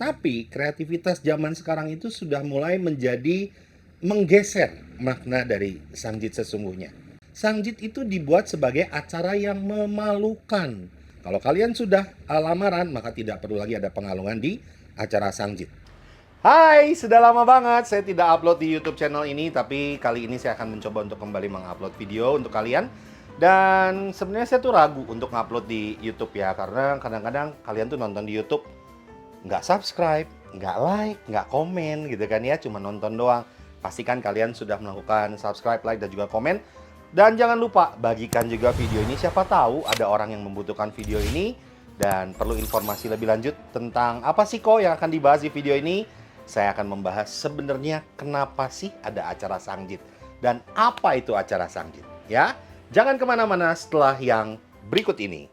Tapi kreativitas zaman sekarang itu sudah mulai menjadi menggeser makna dari Sanggit sesungguhnya. Sanggit itu dibuat sebagai acara yang memalukan. Kalau kalian sudah lamaran, maka tidak perlu lagi ada pengalungan di acara Sanggit. Hai, sudah lama banget saya tidak upload di YouTube channel ini, tapi kali ini saya akan mencoba untuk kembali mengupload video untuk kalian. Dan sebenarnya saya tuh ragu untuk ngupload di YouTube ya, karena kadang-kadang kalian tuh nonton di YouTube nggak subscribe, nggak like, nggak komen gitu kan ya, cuma nonton doang. Pastikan kalian sudah melakukan subscribe, like, dan juga komen. Dan jangan lupa bagikan juga video ini, siapa tahu ada orang yang membutuhkan video ini dan perlu informasi lebih lanjut tentang apa sih kok yang akan dibahas di video ini. Saya akan membahas sebenarnya kenapa sih ada acara Sanggit dan apa itu acara Sanggit ya. Jangan kemana-mana setelah yang berikut ini.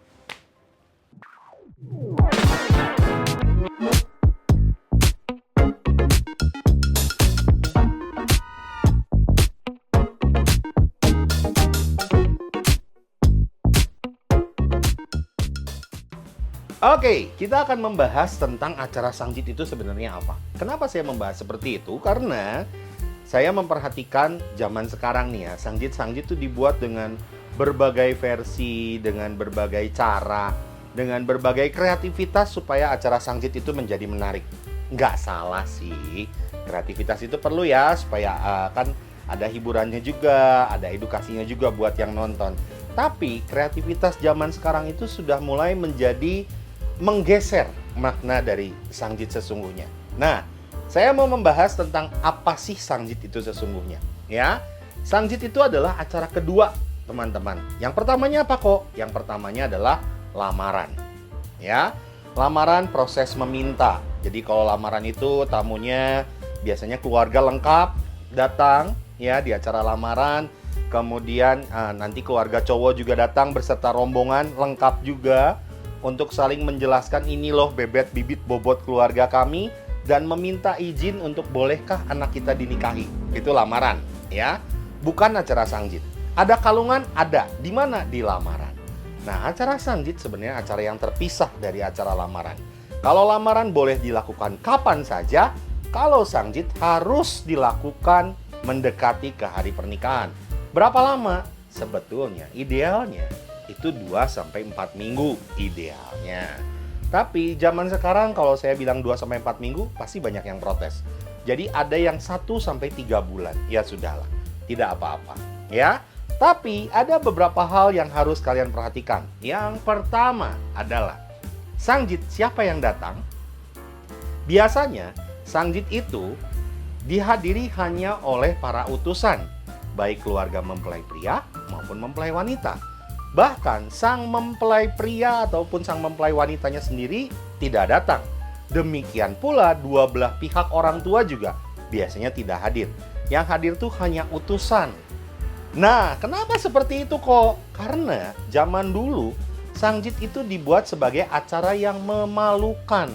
Oke, kita akan membahas tentang acara Sanggit itu sebenarnya apa. Kenapa saya membahas seperti itu? Karena saya memperhatikan zaman sekarang nih ya, Sanggit itu dibuat dengan berbagai versi, dengan berbagai cara, dengan berbagai kreativitas supaya acara Sanggit itu menjadi menarik. Nggak salah sih, kreativitas itu perlu ya, supaya kan ada hiburannya juga, ada edukasinya juga buat yang nonton. Tapi kreativitas zaman sekarang itu sudah mulai menjadi menggeser makna dari Sanggit sesungguhnya. Nah, saya mau membahas tentang apa sih Sanggit itu sesungguhnya. Ya, Sanggit itu adalah acara kedua, teman-teman. Yang pertamanya apa kok? Yang pertamanya adalah lamaran. Ya, lamaran proses meminta. Jadi kalau lamaran itu tamunya biasanya keluarga lengkap datang ya di acara lamaran. Kemudian nanti keluarga cowok juga datang beserta rombongan lengkap juga, untuk saling menjelaskan ini loh bebet bibit bobot keluarga kami dan meminta izin untuk bolehkah anak kita dinikahi. Itu lamaran ya, bukan acara Sanggit. Ada kalungan? Ada. Di mana? Di lamaran. Nah, acara Sanggit sebenarnya acara yang terpisah dari acara lamaran. Kalau lamaran boleh dilakukan kapan saja, kalau Sanggit harus dilakukan mendekati ke hari pernikahan. Berapa lama? Sebetulnya idealnya itu 2-4 minggu idealnya. Tapi zaman sekarang kalau saya bilang 2-4 minggu pasti banyak yang protes. Jadi ada yang 1-3 bulan. Ya sudahlah, tidak apa-apa ya. Tapi ada beberapa hal yang harus kalian perhatikan. Yang pertama adalah Sanggit siapa yang datang? Biasanya Sanggit itu dihadiri hanya oleh para utusan, baik keluarga mempelai pria maupun mempelai wanita. Bahkan sang mempelai pria ataupun sang mempelai wanitanya sendiri tidak datang. Demikian pula dua belah pihak orang tua juga biasanya tidak hadir. Yang hadir tuh hanya utusan. Nah, kenapa seperti itu kok? Karena zaman dulu Sanggit itu dibuat sebagai acara yang memalukan.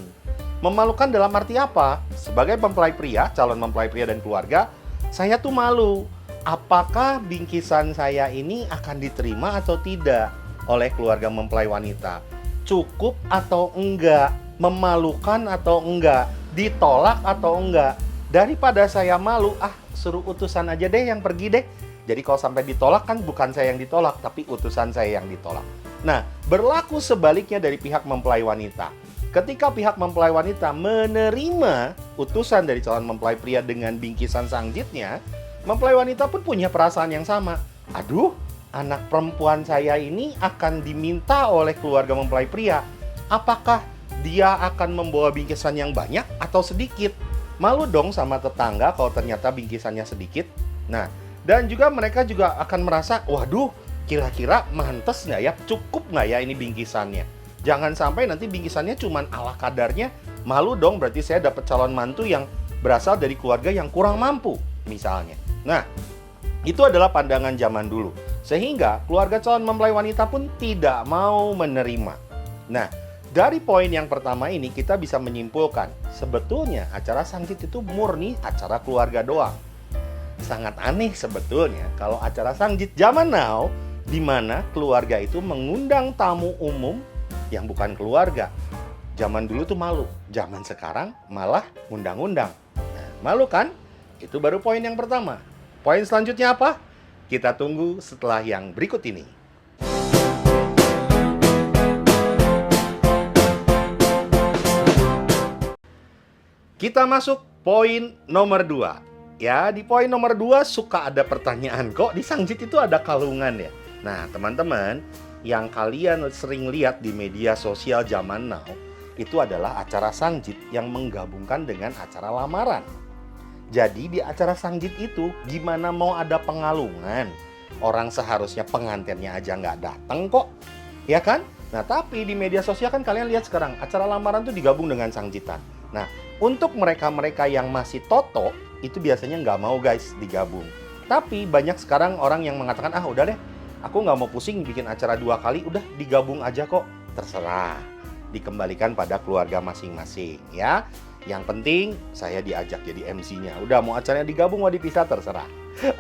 Memalukan dalam arti apa? Sebagai mempelai pria, calon mempelai pria dan keluarga, saya tuh malu. Apakah bingkisan saya ini akan diterima atau tidak oleh keluarga mempelai wanita? Cukup atau enggak? Memalukan atau enggak? Ditolak atau enggak? Daripada saya malu, suruh utusan aja deh yang pergi deh. Jadi kalau sampai ditolak kan bukan saya yang ditolak, tapi utusan saya yang ditolak. Nah, berlaku sebaliknya dari pihak mempelai wanita. Ketika pihak mempelai wanita menerima utusan dari calon mempelai pria dengan bingkisan Sanggitnya, mempelai wanita pun punya perasaan yang sama. Aduh, anak perempuan saya ini akan diminta oleh keluarga mempelai pria. Apakah dia akan membawa bingkisan yang banyak atau sedikit? Malu dong sama tetangga kalau ternyata bingkisannya sedikit. Nah, dan juga mereka juga akan merasa, waduh, kira-kira mantes nggak ya? Cukup nggak ya ini bingkisannya? Jangan sampai nanti bingkisannya cuma ala kadarnya. Malu dong, berarti saya dapat calon mantu yang berasal dari keluarga yang kurang mampu, misalnya. Nah, itu adalah pandangan zaman dulu. Sehingga keluarga calon mempelai wanita pun tidak mau menerima. Nah, dari poin yang pertama ini kita bisa menyimpulkan, sebetulnya acara Sanggit itu murni acara keluarga doang. Sangat aneh sebetulnya kalau acara Sanggit zaman now, di mana keluarga itu mengundang tamu umum yang bukan keluarga. Zaman dulu tuh malu. zaman sekarang malah ngundang-undang. Nah, malu kan? Itu baru poin yang pertama. Poin selanjutnya apa? Kita tunggu setelah yang berikut ini. Kita masuk poin nomor 2. Ya, di poin nomor 2 suka ada pertanyaan, kok di Sangjit itu ada kalungan ya? Nah, teman-teman, yang kalian sering lihat di media sosial zaman now, itu adalah acara Sangjit yang menggabungkan dengan acara lamaran. Jadi di acara Sangjit itu, gimana mau ada pengalungan? Orang seharusnya pengantinnya aja nggak datang kok, ya kan? Nah, tapi di media sosial kan kalian lihat sekarang, acara lamaran tuh digabung dengan Sangjitan. Nah, untuk mereka-mereka yang masih toto, itu biasanya nggak mau guys digabung. Tapi banyak sekarang orang yang mengatakan, ah udah deh, aku nggak mau pusing bikin acara 2 kali, udah digabung aja kok. Terserah, dikembalikan pada keluarga masing-masing ya. Yang penting saya diajak jadi MC-nya. Udah mau acaranya digabung mau dipisah terserah.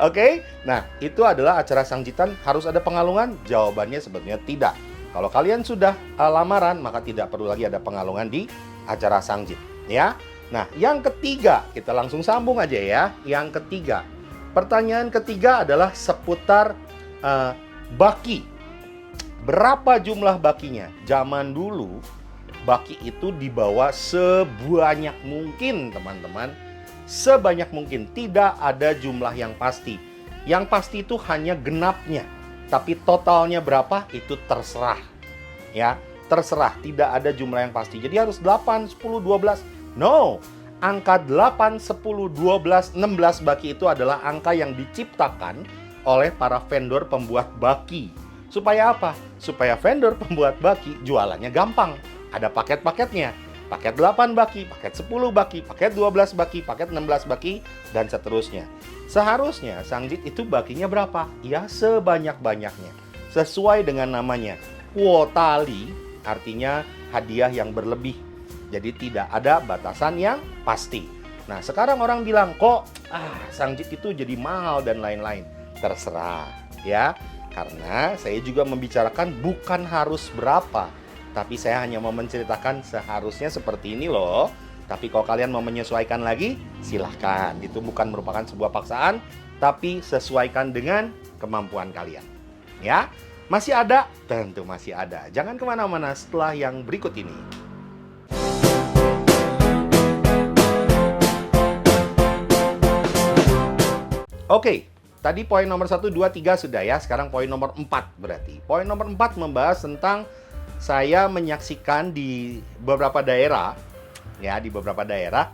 Oke? Nah, itu adalah acara Sangjitan, harus ada pengalungan? Jawabannya sebenarnya tidak. Kalau kalian sudah lamaran, maka tidak perlu lagi ada pengalungan di acara Sangjit ya. Nah, yang ketiga, kita langsung sambung aja ya. Yang ketiga, pertanyaan ketiga adalah seputar baki. Berapa jumlah bakinya? Zaman dulu, baki itu dibawa sebanyak mungkin, teman-teman. Sebanyak mungkin, tidak ada jumlah yang pasti. Yang pasti itu hanya genapnya. Tapi totalnya berapa? Itu terserah. Ya, terserah, tidak ada jumlah yang pasti. Jadi harus 8, 10, 12. No, angka 8, 10, 12, 16 baki itu adalah angka yang diciptakan oleh para vendor pembuat baki. Supaya apa? Supaya vendor pembuat baki jualannya gampang. Ada paket-paketnya. Paket 8 baki, paket 10 baki, paket 12 baki, paket 16 baki, dan seterusnya. Seharusnya Sangjit itu bakinya berapa? Ya sebanyak-banyaknya. Sesuai dengan namanya. Kuotali artinya hadiah yang berlebih. Jadi tidak ada batasan yang pasti. Nah, sekarang orang bilang, kok Sangjit itu jadi mahal dan lain-lain. Terserah ya. Karena saya juga membicarakan bukan harus berapa, tapi saya hanya mau menceritakan seharusnya seperti ini loh. Tapi kalau kalian mau menyesuaikan lagi, silahkan. Itu bukan merupakan sebuah paksaan, tapi sesuaikan dengan kemampuan kalian. Ya, masih ada? Tentu masih ada. Jangan kemana-mana setelah yang berikut ini. Oke. Tadi poin nomor 1, 2, 3 sudah ya. Sekarang poin nomor 4 berarti. Poin nomor 4 membahas tentang saya menyaksikan di beberapa daerah. Ya, di beberapa daerah.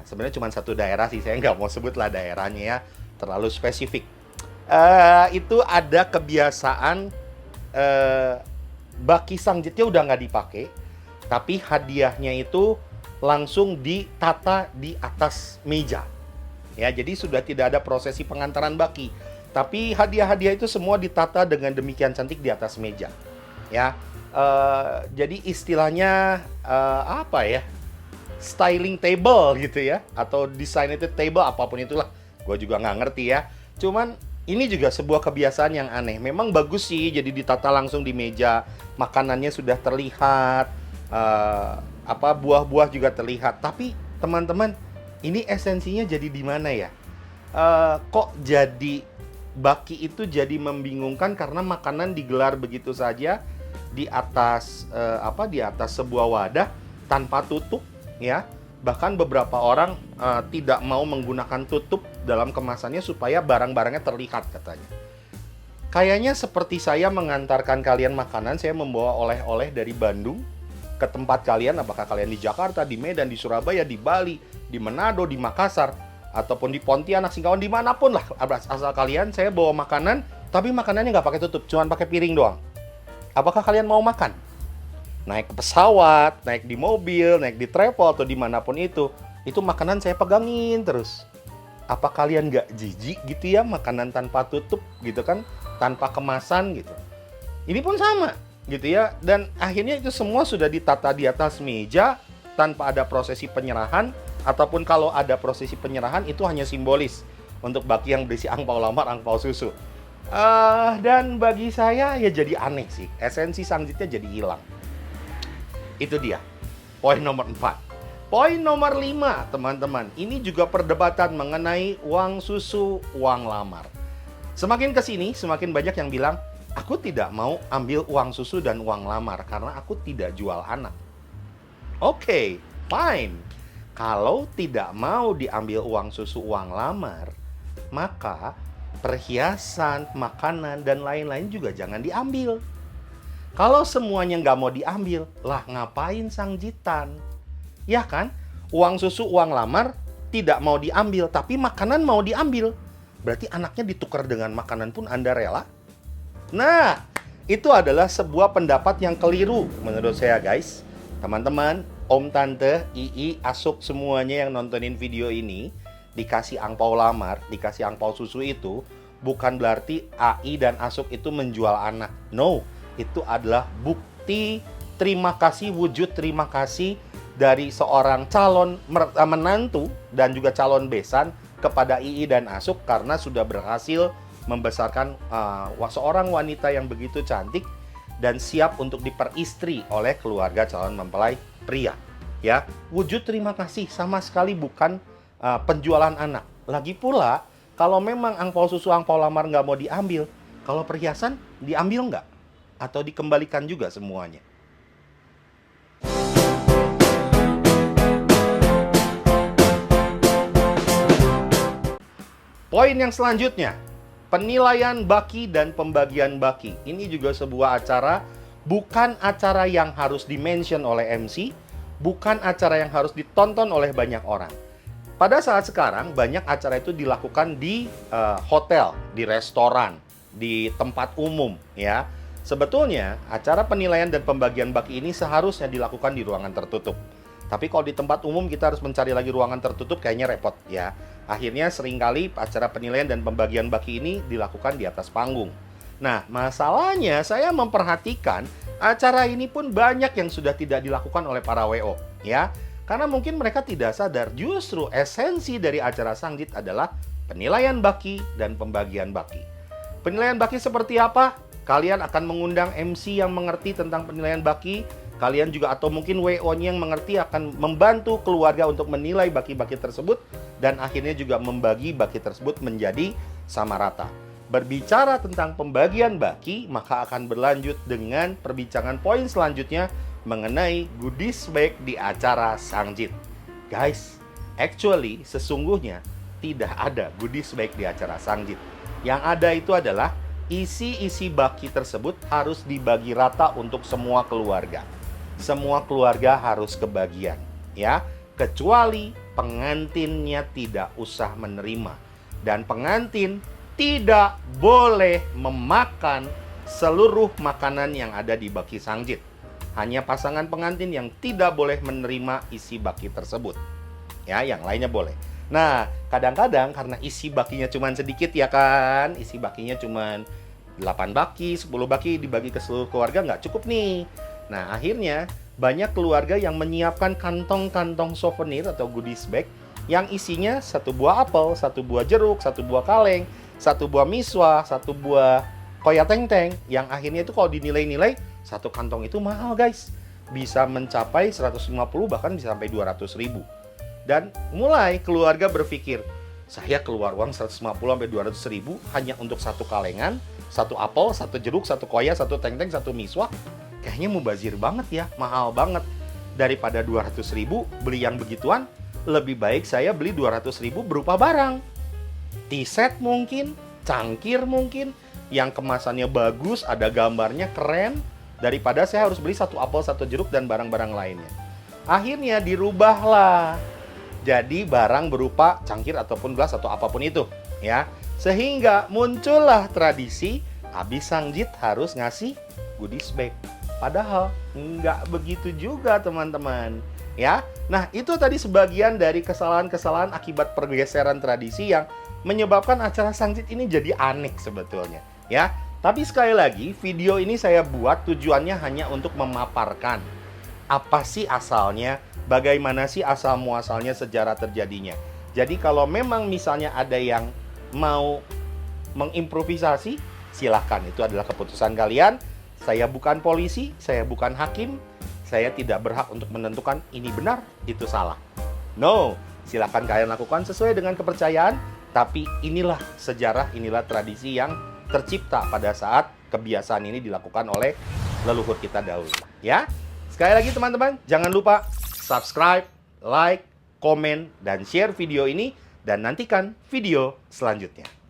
Sebenarnya cuma satu daerah sih. Saya nggak mau sebutlah daerahnya ya. Terlalu spesifik. Itu ada kebiasaan baki Sangjitnya udah nggak dipakai. Tapi hadiahnya itu langsung ditata di atas meja. Ya, jadi sudah tidak ada prosesi pengantaran baki, tapi hadiah-hadiah itu semua ditata dengan demikian cantik di atas meja. Ya, jadi istilahnya apa ya? Styling table gitu ya, atau designated table, apapun itulah. Gue juga nggak ngerti ya. Cuman ini juga sebuah kebiasaan yang aneh. Memang bagus sih, jadi ditata langsung di meja, makanannya sudah terlihat, buah-buah juga terlihat. Tapi teman-teman, ini esensinya jadi di mana ya? Kok jadi baki itu jadi membingungkan karena makanan digelar begitu saja di atas di atas sebuah wadah tanpa tutup ya. Bahkan beberapa orang tidak mau menggunakan tutup dalam kemasannya supaya barang-barangnya terlihat katanya. Kayaknya seperti saya mengantarkan kalian makanan, saya membawa oleh-oleh dari Bandung ke tempat kalian, apakah kalian di Jakarta, di Medan, di Surabaya, di Bali, di Manado, di Makassar, ataupun di Pontianak, Singkawang, dimanapun lah asal kalian, saya bawa makanan, tapi makanannya nggak pakai tutup, cuma pakai piring doang. Apakah kalian mau makan? Naik ke pesawat, naik di mobil, naik di travel, atau dimanapun itu makanan saya pegangin terus. Apa kalian nggak jijik gitu ya, makanan tanpa tutup gitu kan, tanpa kemasan gitu. Ini pun sama gitu ya, dan akhirnya itu semua sudah ditata di atas meja tanpa ada prosesi penyerahan, ataupun kalau ada prosesi penyerahan itu hanya simbolis untuk baki yang berisi angpau lamar, angpau susu. Dan bagi saya ya jadi aneh sih, esensi Sangjitnya jadi hilang. Itu dia. Poin nomor 4. Poin nomor 5, teman-teman. Ini juga perdebatan mengenai uang susu, uang lamar. Semakin kesini, semakin banyak yang bilang, aku tidak mau ambil uang susu dan uang lamar karena aku tidak jual anak. Oke, fine. Kalau tidak mau diambil uang susu, uang lamar, maka perhiasan, makanan, dan lain-lain juga jangan diambil. Kalau semuanya nggak mau diambil, lah ngapain sangjitan? Ya kan? Uang susu, uang lamar tidak mau diambil, tapi makanan mau diambil. Berarti anaknya ditukar dengan makanan pun Anda rela? Nah, itu adalah sebuah pendapat yang keliru menurut saya, guys. Teman-teman, om, tante, ii, asuk, semuanya yang nontonin video ini, dikasih angpau lamar, dikasih angpau susu itu, bukan berarti AI dan asuk itu menjual anak. No, itu adalah bukti terima kasih, wujud terima kasih dari seorang calon menantu dan juga calon besan kepada II dan Asuk karena sudah berhasil membesarkan seorang wanita yang begitu cantik dan siap untuk diperistri oleh keluarga calon mempelai pria. Ya, wujud terima kasih, sama sekali bukan penjualan anak. Lagi pula, kalau memang angpau susu, angpau lamar nggak mau diambil, kalau perhiasan diambil nggak? Atau dikembalikan juga semuanya? Poin yang selanjutnya, penilaian baki dan pembagian baki. Ini juga sebuah acara, bukan acara yang harus di-mention oleh MC, bukan acara yang harus ditonton oleh banyak orang. Pada saat sekarang, banyak acara itu dilakukan di hotel, di restoran, di tempat umum, ya. Sebetulnya, acara penilaian dan pembagian baki ini seharusnya dilakukan di ruangan tertutup. Tapi kalau di tempat umum kita harus mencari lagi ruangan tertutup, kayaknya repot, ya. Akhirnya seringkali acara penilaian dan pembagian baki ini dilakukan di atas panggung. Nah, masalahnya saya memperhatikan acara ini pun banyak yang sudah tidak dilakukan oleh para WO, ya. Karena mungkin mereka tidak sadar justru esensi dari acara Sangjit adalah penilaian baki dan pembagian baki. Penilaian baki seperti apa? Kalian akan mengundang MC yang mengerti tentang penilaian baki. Kalian juga atau mungkin WO-nya yang mengerti akan membantu keluarga untuk menilai baki-baki tersebut dan akhirnya juga membagi baki tersebut menjadi sama rata. Berbicara tentang pembagian baki, maka akan berlanjut dengan perbincangan poin selanjutnya mengenai goodies bag di acara Sangjit. Guys, actually sesungguhnya tidak ada goodies bag di acara Sangjit. Yang ada itu adalah isi-isi baki tersebut harus dibagi rata untuk semua keluarga. Semua keluarga harus kebagian, ya, kecuali pengantinnya tidak usah menerima dan pengantin tidak boleh memakan seluruh makanan yang ada di baki Sangjit. Hanya pasangan pengantin yang tidak boleh menerima isi baki tersebut. Ya, yang lainnya boleh. Nah, kadang-kadang karena isi bakinya cuma sedikit, ya kan, isi bakinya cuma 8 baki, 10 baki dibagi ke seluruh keluarga nggak cukup nih. Nah, akhirnya banyak keluarga yang menyiapkan kantong-kantong souvenir atau goodies bag yang isinya 1 buah apel, 1 buah jeruk, 1 buah kaleng, 1 buah miswa, 1 buah koya teng-teng. Yang akhirnya itu kalau dinilai-nilai, 1 kantong itu mahal, guys. Bisa mencapai 150 bahkan bisa sampai 200 ribu. Dan mulai keluarga berpikir, saya keluar uang 150 sampai 200 ribu hanya untuk 1 kalengan, 1 apel, 1 jeruk, 1 koya, 1 teng-teng, 1 miswa. Kayaknya mubazir banget ya, mahal banget. Daripada 200 ribu beli yang begituan, lebih baik saya beli 200 ribu berupa barang. T-set mungkin, cangkir mungkin, yang kemasannya bagus, ada gambarnya keren, daripada saya harus beli 1 apel, 1 jeruk, dan barang-barang lainnya. Akhirnya dirubahlah jadi barang berupa cangkir ataupun gelas atau apapun itu, ya. Sehingga muncullah tradisi habis Sangjit harus ngasih goodies bag. Padahal nggak begitu juga, teman-teman, ya. Nah, itu tadi sebagian dari kesalahan-kesalahan akibat pergeseran tradisi yang menyebabkan acara Sangjit ini jadi aneh sebetulnya, ya. Tapi sekali lagi, video ini saya buat tujuannya hanya untuk memaparkan apa sih asalnya, bagaimana sih asal muasalnya sejarah terjadinya. Jadi kalau memang misalnya ada yang mau mengimprovisasi, silahkan, itu adalah keputusan kalian. Saya bukan polisi, saya bukan hakim, saya tidak berhak untuk menentukan ini benar, itu salah. No, silakan kalian lakukan sesuai dengan kepercayaan, tapi inilah sejarah, inilah tradisi yang tercipta pada saat kebiasaan ini dilakukan oleh leluhur kita dahulu. Ya, sekali lagi teman-teman, jangan lupa subscribe, like, komen, dan share video ini, dan nantikan video selanjutnya.